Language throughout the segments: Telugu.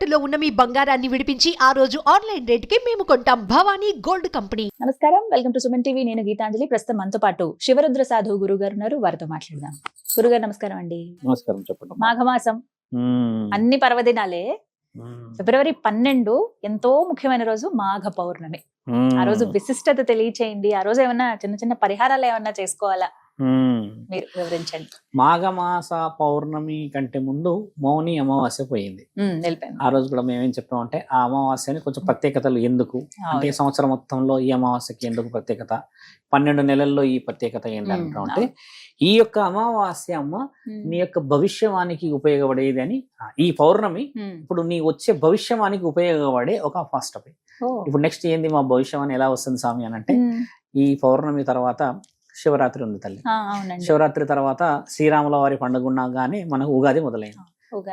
తాకట్టులో ఉన్న మీ బంగారాన్ని విడిపించి ఆ రోజు ఆన్లైన్ రేటుకి మేము కొంటాం. Bhavani gold company. నమస్కారం, వెల్కమ్ టు సుమన్ టీవీ. నేను గీతాంజలి. ప్రస్తుతం మనతో పాటు శివరుద్ర సాధువు గురువు గారు ఉన్నారు. వారితో మాట్లాడదాం. గురుగారు నమస్కారం అండి. నమస్కారం, చెప్పండి. మాఘమాసం అన్ని పర్వదినాలే. ఫిబ్రవరి 12 ఎంతో ముఖ్యమైన రోజు మాఘ పౌర్ణమి. ఆ రోజు విశిష్టత తెలియచేయండి. ఆ రోజు ఏమన్నా చిన్న చిన్న పరిహారాలు ఏమన్నా చేసుకోవాలా, మీరు వివరించండి. మాఘమాస పౌర్ణమి కంటే ముందు మౌని అమావాస్య పోయింది. ఆ రోజు కూడా మేమేం చెప్పామంటే ఆ అమావాస్యని కొంచెం ప్రత్యేకతలు ఎందుకు అంటే సంవత్సరం మొత్తంలో ఈ అమావాస్యకి ఎందుకు ప్రత్యేకత, 12 నెలల్లో ఈ ప్రత్యేకత ఏంటంటే ఈ యొక్క అమావాస్య అమ్మ నీ యొక్క భవిష్యవానికి ఉపయోగపడేది అని. ఈ పౌర్ణమి ఇప్పుడు నీ వచ్చే భవిష్యవానికి ఉపయోగపడే ఒక ఫాస్ట్ టాపిక్. ఇప్పుడు నెక్స్ట్ ఏంది మా భవిష్యవాణి ఎలా వస్తుంది స్వామి అని అంటే, ఈ పౌర్ణమి తర్వాత శివరాత్రి ఉంది తల్లి. శివరాత్రి తర్వాత శ్రీరాముల వారి పండుగ ఉండగానే మనకు ఉగాది మొదలైంది.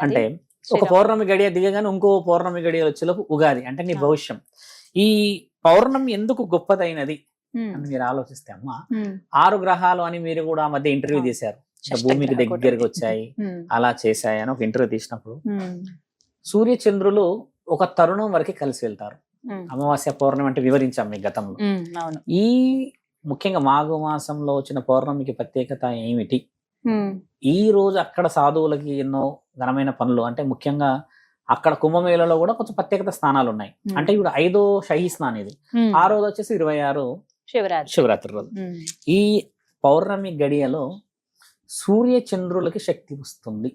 అంటే ఒక పౌర్ణమి గడియ దిగగానే ఇంకో పౌర్ణమి గడియ వచ్చేలోపు ఉగాది అంటే నీ భవిష్యం. ఈ పౌర్ణమి ఎందుకు గొప్పదైనది అని మీరు ఆలోచిస్తే అమ్మ, 6 గ్రహాలు అని మీరు కూడా ఆ మధ్య ఇంటర్వ్యూ చేశారు, భూమికి దగ్గరకు వచ్చాయి అలా చేశాయి అని ఒక ఇంటర్వ్యూ తీసినప్పుడు, సూర్య చంద్రులు ఒక తరుణం వరకు కలిసి వెళ్తారు. అమావాస్య పౌర్ణమి అంటే వివరించాం మీ గతంలో. ఈ ముఖ్యంగా మాఘ మాసంలో వచ్చిన పౌర్ణమికి ప్రత్యేకత ఏమిటి, ఈ రోజు అక్కడ సాధువులకి ఎన్నో ఘనమైన పనులు, అంటే ముఖ్యంగా అక్కడ కుంభమేళలో కూడా కొంచెం ప్రత్యేకత స్థానాలు ఉన్నాయి. అంటే ఇప్పుడు 5వ షహీ స్నానం ఇది, ఆ రోజు వచ్చేసి 26 శివరాత్రి రోజు. ఈ పౌర్ణమి గడియలో సూర్య చంద్రులకి శక్తి వస్తుంది.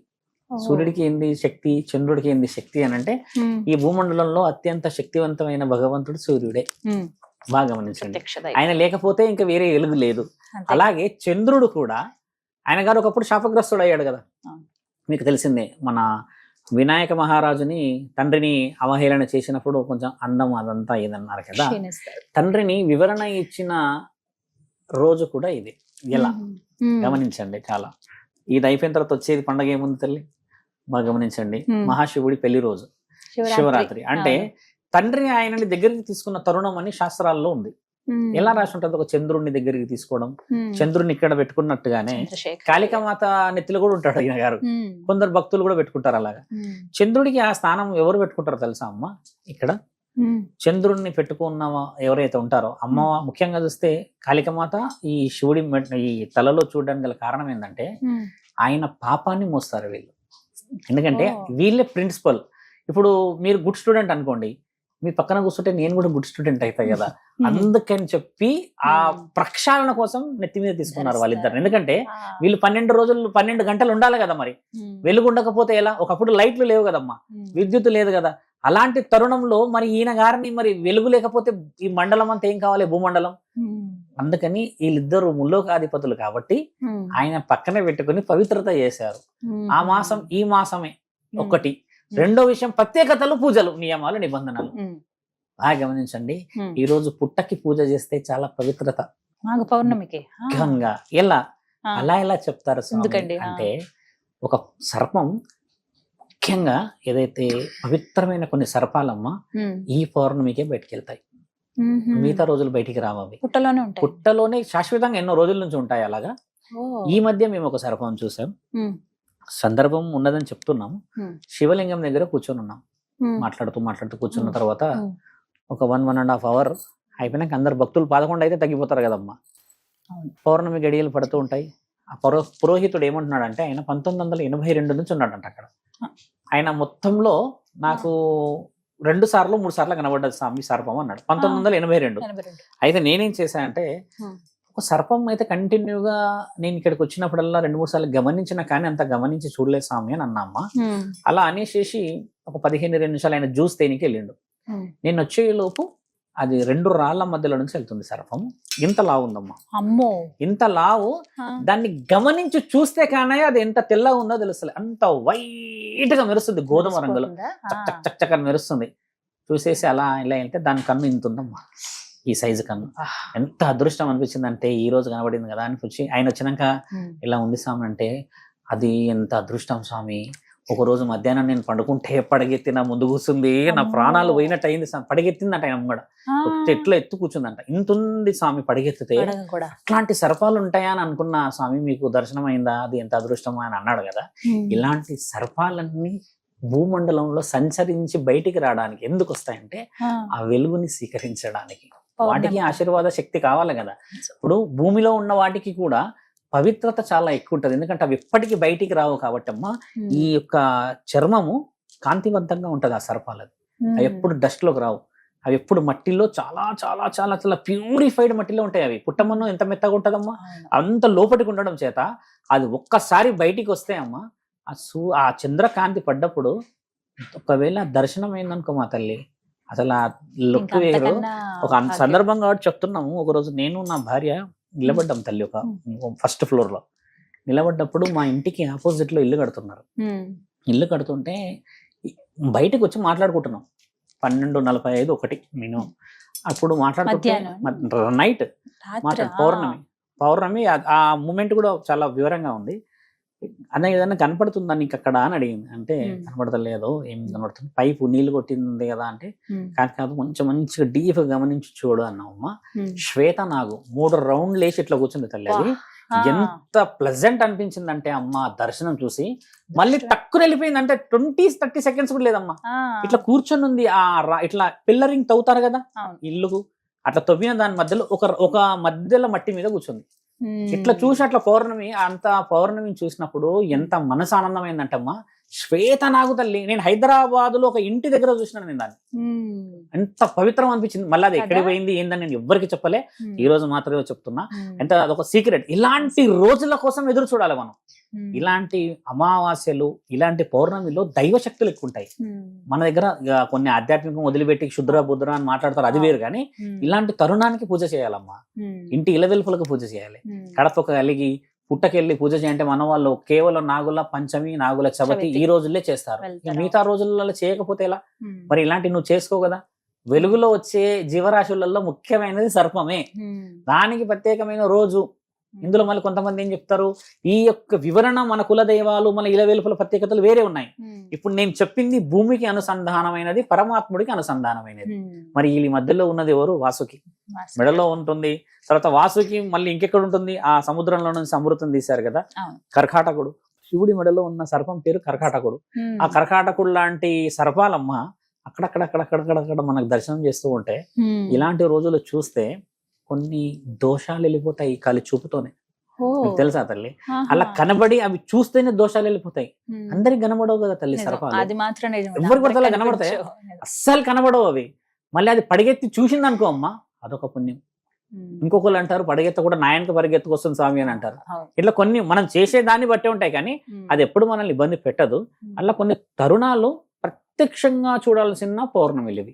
సూర్యుడికి ఏంది శక్తి, చంద్రుడికి ఏంది శక్తి అని అంటే, ఈ భూమండలంలో అత్యంత శక్తివంతమైన భగవంతుడు సూర్యుడే. బాగా గమనించండి, ఆయన లేకపోతే ఇంకా వేరే వెలుగు లేదు. అలాగే చంద్రుడు కూడా, ఆయన గారు ఒకప్పుడు శాపగ్రస్తుడు అయ్యాడు కదా, మీకు తెలిసిందే. మన వినాయక మహారాజుని తండ్రిని అవహేళన చేసినప్పుడు కొంచెం అందం అదంతా ఇదన్నారు కదా, తండ్రిని వివరణ ఇచ్చిన రోజు కూడా ఇది. ఎలా గమనించండి, చాలా ఇది అయిపోయిన తర్వాత వచ్చేది పండగ ఏముంది తల్లి, బాగా గమనించండి. మహాశివుడి పెళ్లి రోజు శివరాత్రి. అంటే తండ్రిని ఆయనని దగ్గరికి తీసుకున్న తరుణం అని శాస్త్రాల్లో ఉంది. ఎలా రాసి ఉంటుంది, ఒక చంద్రుడిని దగ్గరికి తీసుకోవడం, చంద్రుడిని ఇక్కడ పెట్టుకున్నట్టుగానే కాళికామాత నెత్తిలో కూడా ఉంటాడు ఆయన గారు. కొందరు భక్తులు కూడా పెట్టుకుంటారు అలాగా. చంద్రుడికి ఆ స్థానం ఎవరు పెట్టుకుంటారో తెలుసా అమ్మ, ఇక్కడ చంద్రుడిని పెట్టుకున్న ఎవరైతే ఉంటారో అమ్మ, ముఖ్యంగా చూస్తే కాళికామాత ఈ శివుడి ఈ తలలో చూడడానికి గల కారణం ఏంటంటే, ఆయన పాపాన్ని మోస్తారు వీళ్ళు. ఎందుకంటే వీళ్ళే ప్రిన్సిపల్. ఇప్పుడు మీరు గుడ్ స్టూడెంట్ అనుకోండి, మీ పక్కన కూర్చుంటే నేను కూడా గుడ్ స్టూడెంట్ అవుతాయి కదా, అందుకని చెప్పి ఆ ప్రక్షాళన కోసం నెత్తి మీద తీసుకున్నారు వాళ్ళిద్దరు. ఎందుకంటే వీళ్ళు 12 గంటలు ఉండాలి కదా, మరి వెలుగు ఉండకపోతే ఎలా? ఒకప్పుడు లైట్లు లేవు కదమ్మా, విద్యుత్ లేదు కదా. అలాంటి తరుణంలో మరి ఈయన గారిని మరి వెలుగు లేకపోతే ఈ మండలం అంతా ఏం కావాలి, భూమండలం. అందుకని వీళ్ళిద్దరు ముల్లోకాధిపతులు కాబట్టి ఆయన పక్కనే పెట్టుకుని పవిత్రత చేశారు. ఆ మాసం ఈ మాసమే ఒకటి. రెండో విషయం, ప్రత్యేకతలు, పూజలు, నియమాలు, నిబంధనలు బాగా గమనించండి. ఈ రోజు పుట్టకి పూజ చేస్తే చాలా పవిత్రత. పౌర్ణమికి ఎలా ఎలా చెప్తారు అంటే, ఒక సర్పం ముఖ్యంగా ఏదైతే పవిత్రమైన కొన్ని సర్పాలమ్మ ఈ పౌర్ణమికే బయటికి వెళ్తాయి, మిగతా రోజులు బయటికి రావవి. పుట్టలోనే శాశ్వతంగా ఎన్నో రోజుల నుంచి ఉంటాయి. అలాగా ఈ మధ్య మేము ఒక సర్పం చూసాం, సందర్భం ఉన్నదని చెప్తున్నాము. శివలింగం దగ్గర కూర్చొని ఉన్నాం, మాట్లాడుతూ కూర్చున్న తర్వాత ఒక 1.5 అవర్ అయిపోయినాక అందరు భక్తులు 11 అయితే తగ్గిపోతారు కదమ్మా. పౌర్ణమి గడియలు పడుతూ ఉంటాయి. ఆ పురోహితుడు ఏమంటున్నాడంటే, ఆయన 1982 నుంచి ఉన్నాడంట అక్కడ. ఆయన మొత్తంలో నాకు 2 సార్లు 3 సార్లు కనబడ్డది స్వామి సర్పం అన్నాడు. 1982. అయితే నేనేం చేశానంటే, ఒక సర్పం అయితే కంటిన్యూగా నేను ఇక్కడికి వచ్చినప్పుడల్లా 2-3 సార్లు గమనించిన, కానీ అంత గమనించి చూడలేదు స్వామి అని అన్నమ్మ. అలా అనేసేసి ఒక 15-20 నిమిషాలు ఆయన జ్యూస్ తేనికి వెళ్ళిండు. నేను వచ్చే లోపు అది 2 రాళ్ల మధ్యలో నుంచి వెళ్తుంది సర్పం. ఇంత లావు ఉందమ్మా, అమ్మో ఇంత లావు. దాన్ని గమనించి చూస్తే కానీ అది ఎంత తెల్లగా ఉందో తెలుస్తుంది. అంత వైట్ గా మెరుస్తుంది, గోధుమ రంగులో చక్క మెరుస్తుంది. చూసేసి అలా ఇలా వెళ్తే దాని కన్ను ఇంత ఉందమ్మా, ఈ సైజు కన్ను. ఎంత అదృష్టం అనిపించింది అంటే, ఈ రోజు కనబడింది కదా అని వచ్చి ఆయన వచ్చినాక ఇలా ఉంది స్వామి అంటే, అది ఎంత అదృష్టం స్వామి. ఒక రోజు మధ్యాహ్నం నేను పండుకుంటే పడగెత్తి నా ముందు కూర్చుంది, నా ప్రాణాలు పోయినట్టు అయింది. పడగెత్తిందంట ఆయన కూడా, ఎట్లా ఎత్తు కూర్చుందంట. ఇంత ఉంది స్వామి పడగెత్తితే. అట్లాంటి సర్పాలు ఉంటాయా అని అనుకున్నా స్వామి, మీకు దర్శనం అయిందా, అది ఎంత అదృష్టమా అని అన్నాడు కదా. ఇలాంటి సర్పాలన్నీ భూమండలంలో సంచరించి బయటికి రావడానికి ఎందుకు వస్తాయంటే ఆ వెలుగుని స్వీకరించడానికి. వాటికి ఆశీర్వాద శక్తి కావాలి కదా. ఇప్పుడు భూమిలో ఉన్న వాటికి కూడా పవిత్రత చాలా ఎక్కువ ఉంటుంది, ఎందుకంటే అవి ఎప్పటికీ బయటికి రావు కాబట్టి అమ్మ. ఈ యొక్క చర్మము కాంతివంతంగా ఉంటది ఆ సర్పాలది. అవి ఎప్పుడు డస్ట్ లోకి రావు. అవి ఎప్పుడు మట్టిలో చాలా చాలా చాలా చాలా ప్యూరిఫైడ్ మట్టిలో ఉంటాయి. అవి పుట్టమన్ను ఎంత మెత్తగా ఉంటదమ్మా, అంత లోపలికి ఉండడం చేత అది ఒక్కసారి బయటికి వస్తే అమ్మ, ఆ చంద్రకాంతి పడ్డప్పుడు ఒకవేళ దర్శనం అయిందనుకో మా తల్లి, అసలు ఆ లుక్ వేరు. ఒక సందర్భంగా చెప్తున్నాము. ఒకరోజు నేను నా భార్య నిలబడ్డాం తల్లి, ఒక ఫస్ట్ ఫ్లోర్ లో నిలబడ్డప్పుడు మా ఇంటికి ఆపోజిట్ లో ఇల్లు కడుతున్నారు. ఇల్లు కడుతుంటే బయటకు వచ్చి మాట్లాడుకుంటున్నాం. 12:45 1 మినిమం. అప్పుడు మాట్లాడుకుంటే నైట్ పౌర్ణమి ఆ మూమెంట్ కూడా చాలా వివరంగా ఉంది. అన్న ఏదైనా కనపడుతుందా నీకు అక్కడ అని అడిగింది. అంటే కనపడతలేదు, ఏం కనపడుతుంది, పైపు నీళ్లు కొట్టింది కదా అంటే, కాదు కొంచెం మంచిగా డీప్ గమనించి చూడు అన్నావమ్మా. శ్వేత నాగు 3 రౌండ్లు వేసి ఇట్లా కూర్చుంది తల్లి. అది ఎంత ప్లెజెంట్ అనిపించింది అంటే అమ్మ, దర్శనం చూసి మళ్ళీ టక్కున వెళ్ళిపోయింది. అంటే 20-30 సెకండ్స్ కూడా లేదమ్మా, ఇట్లా కూర్చొని ఉంది. ఇట్లా పిల్లరింగ్ తవ్వుతారు కదా ఇల్లుకు, అట్లా తవ్విన దాని మధ్యలో ఒక మధ్యలో మట్టి మీద కూర్చుంది. ఇట్లా చూసి అట్లా పౌర్ణమిని చూసినప్పుడు ఎంత మనసు ఆనందమైందంటమ్మా. శ్వేత నాగు తల్లి. నేను హైదరాబాద్ లో ఒక ఇంటి దగ్గర చూసినాను నేను దాన్ని. ఎంత పవిత్రం అనిపించింది. మళ్ళీ అది ఎక్కడికి పోయింది ఏందని నేను ఎవ్వరికి చెప్పలే, ఈ రోజు మాత్రమే చెప్తున్నా. ఎంత అదొక సీక్రెట్. ఇలాంటి రోజుల కోసం ఎదురు చూడాలి మనం. ఇలాంటి అమావాస్యలు, ఇలాంటి పౌర్ణమిలో దైవ శక్తులు ఎక్కువ ఉంటాయి మన దగ్గర. కొన్ని ఆధ్యాత్మికం వదిలిపెట్టి శుద్ర బుద్ర అని మాట్లాడతారు, అది వేరు. కానీ ఇలాంటి తరుణానికి పూజ చేయాలమ్మా. ఇంటి ఇలవెల్పులకు పూజ చేయాలి. కడప కలిగి పుట్టకెళ్ళి పూజ చేయంటే మన వాళ్ళు కేవలం నాగుల పంచమి, నాగుల చవితి ఈ రోజుల్లో చేస్తారు. మిగతా రోజులలో చేయకపోతే ఎలా? మరి ఇలాంటి నువ్వు చేసుకో కదా. వెలుగులో వచ్చే జీవరాశులలో ముఖ్యమైనది సర్పమే. దానికి ప్రత్యేకమైన రోజు. ఇందులో మళ్ళీ కొంతమంది ఏం చెప్తారు, ఈ యొక్క వివరణ మన కులదైవాలు, మన ఇలవేలుపుల ప్రత్యేకతలు వేరే ఉన్నాయి. ఇప్పుడు నేను చెప్పింది భూమికి అనుసంధానమైనది, పరమాత్ముడికి అనుసంధానమైనది. మరి ఈ మధ్యలో ఉన్నది ఎవరు? వాసుకి మెడలో ఉంటుంది. తర్వాత వాసుకి మళ్ళీ ఇంకెక్కడ ఉంటుంది? ఆ సముద్రంలో నుంచి అమృతం తీశారు కదా, కర్కాటకుడు. శివుడి మెడలో ఉన్న సర్పం పేరు కర్కాటకుడు. ఆ కర్కాటకుడు లాంటి సర్పాలమ్మ అక్కడక్కడ మనకు దర్శనం చేస్తూ ఉంటే, ఇలాంటి రోజులు చూస్తే కొన్ని దోషాలు వెళ్ళిపోతాయి కలి చూపుతోనే. మీకు తెలుసా తల్లి? అలా కనబడి అవి చూస్తేనే దోషాలు వెళ్ళిపోతాయి. అందరికి కనబడవు కదా తల్లి సర్పాలు. ఎవరికి పడితే అలా కనబడతాయి? అస్సలు కనబడవు అవి. మళ్ళీ అది పడిగెత్తి చూసింది అనుకో అమ్మ, అదొక పుణ్యం. ఇంకొకరు అంటారు పడిగెత్త కూడా నాయనకి పరిగెత్తుకొస్తుంది స్వామి అని అంటారు. ఇట్లా కొన్ని మనం చేసే దాన్ని బట్టే ఉంటాయి, కానీ అది ఎప్పుడు మనల్ని ఇబ్బంది పెట్టదు. అలా కొన్ని తరుణాలు ప్రత్యక్షంగా చూడాల్సిన పౌర్ణమిలు ఇవి.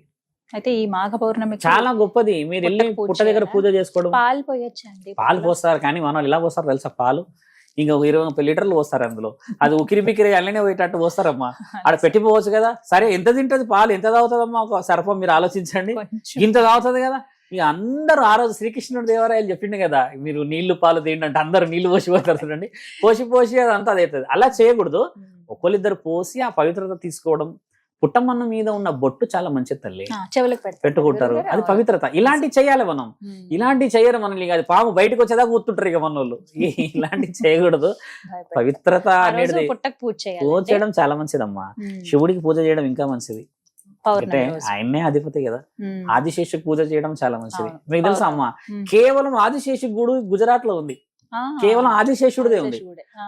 అయితే ఈ మాఘ పౌర్ణమి చాలా గొప్పది. మీరు వెళ్ళి పుట్ట దగ్గర పూజ చేసుకోవడం. పాలు పోయొచ్చండి? పాలు పోస్తారు, కానీ మనం ఇలా పోస్తారు తెలుసా? పాలు ఇంకా 20-30 లీటర్లు పోస్తారు అందులో. అది ఉకిరి బిక్కిరి అల్లనే పోయేటట్టు పోస్తారమ్మా. ఆడ పెట్టిపోవచ్చు కదా. సరే ఎంత తింటది పాలు, ఎంత తాగుతుందమ్మా ఒక సర్పం? మీరు ఆలోచించండి. ఇంత తాగుతుంది కదా. ఇక అందరూ ఆ రోజు శ్రీకృష్ణుడు దేవరాయలు చెప్పిండు కదా, మీరు నీళ్లు పాలు తిండి అంటే అందరూ నీళ్లు పోసిపోతారు చూడండి. పోసి అదంతా అది అవుతుంది. అలా చేయకూడదు. ఒకళ్ళిద్దరు పోసి ఆ పవిత్రత తీసుకోవడం. పుట్టమన్ను మీద ఉన్న బొట్టు చాలా మంచిది తల్లి, పెట్టుకుంటారు, అది పవిత్రత. ఇలాంటివి చేయాలి మనం. ఇలాంటివి చేయరు మనల్ని. అది పాము బయటకు వచ్చేదాకా కూర్తుంటారు ఇక మన వాళ్ళు. ఇలాంటివి చేయకూడదు. పవిత్రత అనేది పూజ చేయడం చాలా మంచిదమ్మా. శివుడికి పూజ చేయడం ఇంకా మంచిది. అంటే ఆయన్నే అధిపతి కదా. ఆదిశేషుకి పూజ చేయడం చాలా మంచిది. మీకు తెలుసా అమ్మా, కేవలం ఆదిశేషు గుడి గుజరాత్ లో ఉంది. కేవలం ఆదిశేషుడిదే ఉంది.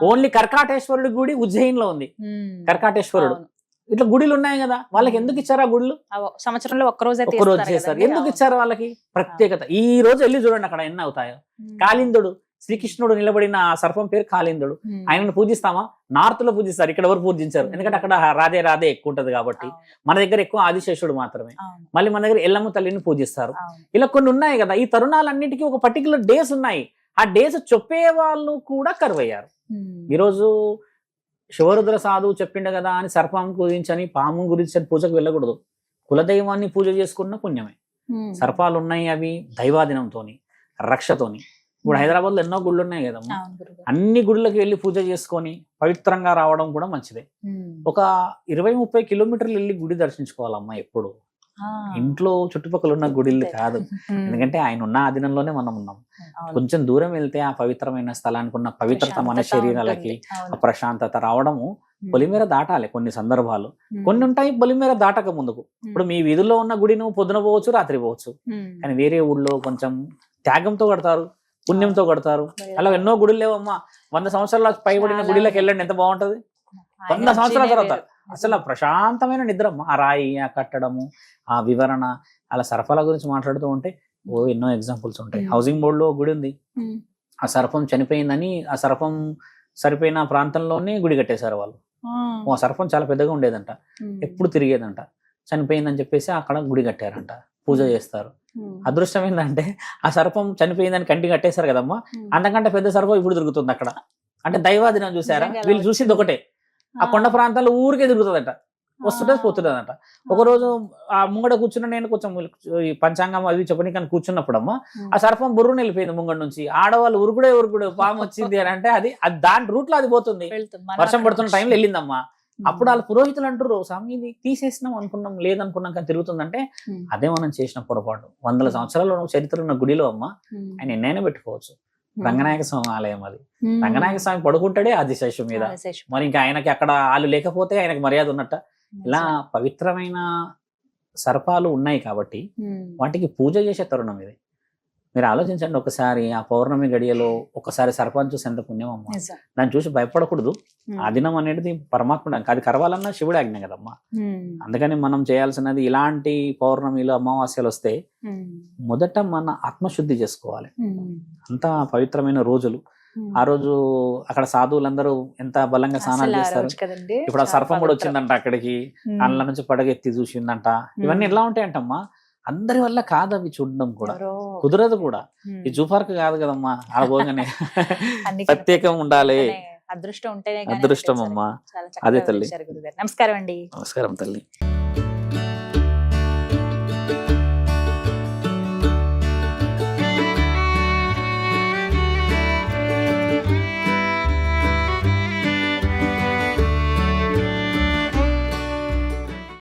ఓన్లీ కర్కాటేశ్వరుడి గుడి ఉజ్జయిన్ లో ఉంది. కర్కాటేశ్వరుడు ఇట్లా గుడిలు ఉన్నాయి కదా, వాళ్ళకి ఎందుకు ఇచ్చారు ఆ గుళ్ళు? సంవత్సరంలో ఒక్కరోజు చేస్తారు. ఎందుకు ఇచ్చారు వాళ్ళకి? ప్రత్యేకత. ఈ రోజు వెళ్ళి చూడండి అక్కడ ఎన్ని అవుతాయో. కాళిందుడు, శ్రీకృష్ణుడు నిలబడిన సర్పం పేరు కాళిందుడు. ఆయనను పూజిస్తామా? నార్త్ లో పూజిస్తారు, ఇక్కడ ఎవరు పూజించారు? ఎందుకంటే అక్కడ రాధే ఎక్కువ ఉంటది కాబట్టి. మన దగ్గర ఎక్కువ ఆదిశేషుడు మాత్రమే. మళ్ళీ మన దగ్గర ఎల్లమ్మ తల్లిని పూజిస్తారు. ఇలా కొన్ని ఉన్నాయి కదా. ఈ తరుణాలన్నిటికీ ఒక పర్టికులర్ డేస్ ఉన్నాయి. ఆ డేస్ చెప్పే వాళ్ళు కూడా కరువయ్యారు. ఈరోజు శివరుద్ర సాధువు చెప్పిండు కదా అని సర్పం గురించి పాము గురించి అని పూజకు వెళ్ళకూడదు. కులదైవాన్ని పూజ చేసుకున్న పుణ్యమే. సర్పాలు ఉన్నాయి, అవి దైవాధీనంతోని, రక్షతోని. ఇప్పుడు హైదరాబాద్ లో ఎన్నో గుళ్ళు ఉన్నాయి కదమ్మా. అన్ని గుళ్ళకి వెళ్ళి పూజ చేసుకొని పవిత్రంగా రావడం కూడా మంచిదే. ఒక 20-30 కిలోమీటర్లు వెళ్ళి గుడి దర్శించుకోవాలమ్మా ఎప్పుడు. ఇంట్లో చుట్టుపక్కల ఉన్న గుడిలు కాదు. ఎందుకంటే ఆయన ఉన్న ఆధీనంలోనే మనం ఉన్నాం. కొంచెం దూరం వెళ్తే ఆ పవిత్రమైన స్థలానికి ఉన్న పవిత్రత మన శరీరాలకి, ఆ ప్రశాంతత రావడము పొలిమేర దాటాలి కొన్ని సందర్భాలు, కొన్ని ఉంటాయి పొలిమేర దాటక ముందుకు. ఇప్పుడు మీ వీధుల్లో ఉన్న గుడి నువ్వు పొద్దున పోవచ్చు, రాత్రి పోవచ్చు, కానీ వేరే ఊళ్ళో కొంచెం త్యాగంతో కడతారు, పుణ్యంతో కడతారు. అలా ఎన్నో గుడులు లేవమ్మా, 100 సంవత్సరాల పైబడిన గుడిలోకి వెళ్ళండి, ఎంత బాగుంటది. 100 సంవత్సరాల తర్వాత అసలు ప్రశాంతమైన నిద్రమ్మ. ఆ రాయి, ఆ కట్టడము, ఆ వివరణ, అలా సరఫరా గురించి మాట్లాడుతూ ఉంటే ఎన్నో ఎగ్జాంపుల్స్ ఉంటాయి. హౌసింగ్ బోర్డ్ లో గుడి ఉంది, ఆ సర్పం చనిపోయిందని ఆ సర్పం సరిపోయిన ప్రాంతంలోనే గుడి కట్టేశారు వాళ్ళు. ఆ సర్పం చాలా పెద్దగా ఉండేదంట, ఎప్పుడు తిరిగేదంట, చనిపోయిందని చెప్పేసి అక్కడ గుడి కట్టారంట, పూజ చేస్తారు. అదృష్టం ఏంటంటే ఆ సర్పం చనిపోయిందని కంటి కట్టేశారు కదమ్మా, అంతకంటే పెద్ద సర్పం ఇప్పుడు తిరుగుతుంది అక్కడ. అంటే దైవాదినం చూసారా, వీళ్ళు చూసింది ఒకటే, ఆ కొండ ప్రాంతాల్లో ఊరికే తిరుగుతుందట, వస్తుంటే పోతుంటదంట. ఒకరోజు ఆ ముంగడ కూర్చున్న నేను కొంచెం ఈ పంచాంగం అవి చెప్పని కానీ కూర్చున్నప్పుడమ్మా ఆ సర్పం బుర్రుని వెళ్ళిపోయింది ముంగడ నుంచి. ఆడవాళ్ళు ఉరుకుడే పాము వచ్చింది అని అంటే అది దాని రూట్ లో అది పోతుంది, వర్షం పడుతున్న టైంలో వెళ్ళిందమ్మా. అప్పుడు వాళ్ళ పురోహితులు అంటారు, స్వామి ఇది తీసేసినాం అనుకున్నాం, లేదనుకున్నాం కానీ తిరుగుతుందంటే అదే మనం చేసిన పొరపాటు. 100 సంవత్సరాల చరిత్ర ఉన్న గుడిలో అమ్మ ఆయన ఎన్నైనా పెట్టుకోవచ్చు. రంగనాయక స్వామి ఆలయం అది, రంగనాయక స్వామి పడుకుంటాడే ఆదిశేషం మీద, మరి ఇంకా ఆయనకి అక్కడ వాళ్ళు లేకపోతే ఆయనకి మర్యాద ఉన్నట్ట. ఇలా పవిత్రమైన సర్పాలు ఉన్నాయి కాబట్టి వాటికి పూజ చేసే తరుణం ఇది. మీరు ఆలోచించండి ఒకసారి, ఆ పౌర్ణమి గడియలో ఒకసారి సర్పాన్ని చూసి ఎంత పుణ్యం అమ్మా. దాన్ని చూసి భయపడకూడదు. ఆ దినం అనేది పరమాత్ముడు, అది కరవాలన్నా శివుడి ఆజ్ఞ కదమ్మా. అందుకని మనం చేయాల్సినది ఇలాంటి పౌర్ణమిలో అమావాస్యలు వస్తే మొదట మన ఆత్మశుద్ధి చేసుకోవాలి. అంత పవిత్రమైన రోజులు. ఆ రోజు అక్కడ సాధువులందరూ ఎంత బలంగా స్నానాలు చేస్తారు. ఇప్పుడు ఆ సర్పం కూడా వచ్చిందంట అక్కడికి, అందులో నుంచి పడగెత్తి చూసిందంట. ఇవన్నీ ఎలా ఉంటాయంటమ్మా, అందరి వల్ల కాదు అవి చూడడం కూడా, కుదరదు కూడా. ఈ జూ పార్క్ కాదు కదమ్మా, ఆ పోగానే ప్రత్యేకం ఉండాలి, అదృష్టం ఉంటేనే. అదృష్టం అమ్మా, అదే తల్లి. నమస్కారం అండి. నమస్కారం తల్లి.